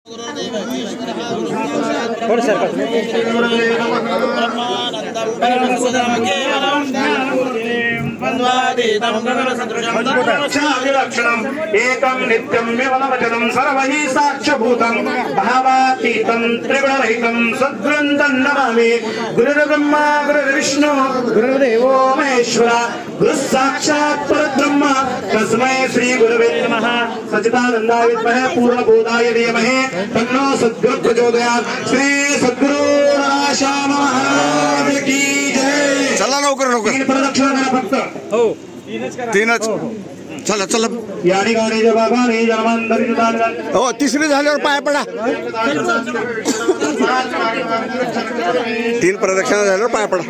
एकं नित्यं विमलवचनं सर्वैः साक्षभूतं भावातीतं त्रिगुणरहितं सद्गुरुं नमामि। गुरुर्ब्रह्मा गुरुर्विष्णु गुरुर्देवो महेश्वर गुरुः साक्षात् परब्रह्म तस्मै श्री गुरवे नमः। सच्चिदानन्दाय विद्महे पूर्णबोधाय धीमहि तन्नो सद्गुरुः प्रचोदयात्। श्री सद्गुरु श्याम महाराज की जय। चला लवकर लवकर तीन प्रदक्षिणा करा फक्त। हो तीनच चला चला या ठिकाणी जबाबाने जन्मांतरी दान हो तिसरी झाल्यावर पाय पडा तीन प्रदक्षिणा झाल्यावर पाय पडा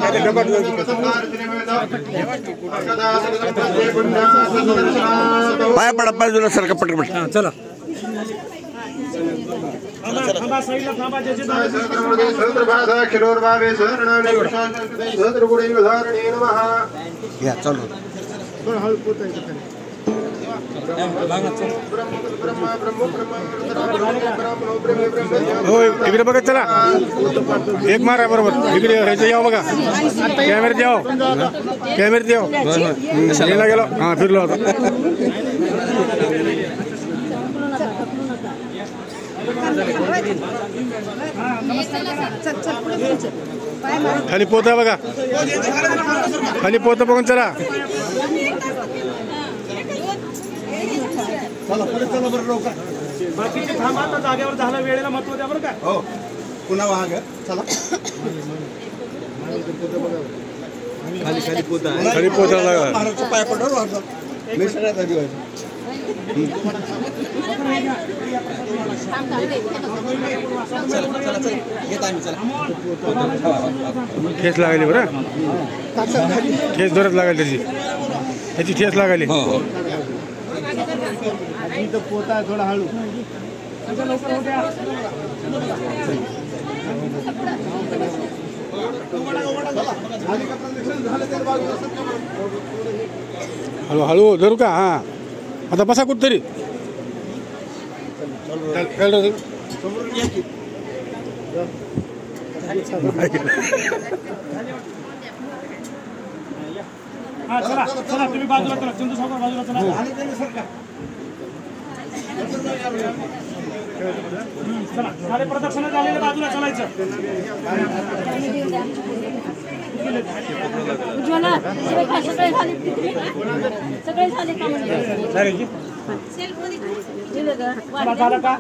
पाय पडा बाजूला सारखं पटपट चला या चलो हो इकडे बघा चला एक मारा बरोबर इकडे याव बघा कॅमेऱ्यात याव कॅमेऱ्यात याव गेलो हा फिरलो आता खाली पोता बघा खाली पोता बघून चला बाकीचे थांबा आता जागेवर झाला वेळेला महत्व द्या बरं का हो पुन्हा वाहग चला खाली खाली पोता खाली पोता पाय पडवर मी सगळ्यात आधी ठेस लागली बरं ठेस जोरात लागली त्याची ठेस लागली पोता थोडा हळू हळू हळू धरू का हा आता बसा कुठतरी चला चला तुम्ही बाजूला चला चंदू सावकार बाजूला चला चला सारे प्रदक्षिणा झालेले बाजूला चालायचं उज्ज्वला सगळे झाले काम झालं का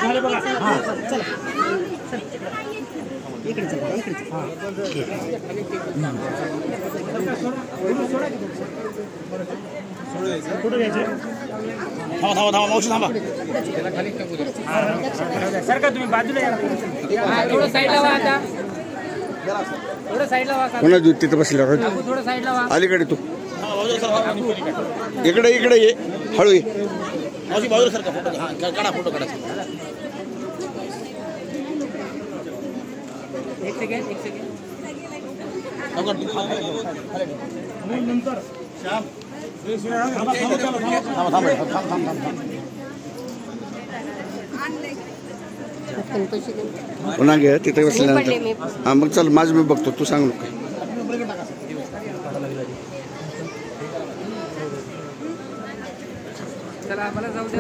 झाले बघा इकडे चला इकडे कुठे घ्यायचे थांबा थांबा थांबा मावशी थांबा सरकार तुम्ही बाजूला या थोडं साईडला वा आता थोडं साईडला वा पुन्हा दूध तिथं बसल्यावर थोडं साईडला वा अलीकडे तू इकडे इकडे ये हळू ये मावशी बाजूला सरका फोटो काढा फोटो काढा एक सेकंड नंतर श्याम पुन्हा घे तिथे बसल्यानंतर हा मग चल माझं मी बघतो तू सांग नको चला मला जाऊ दे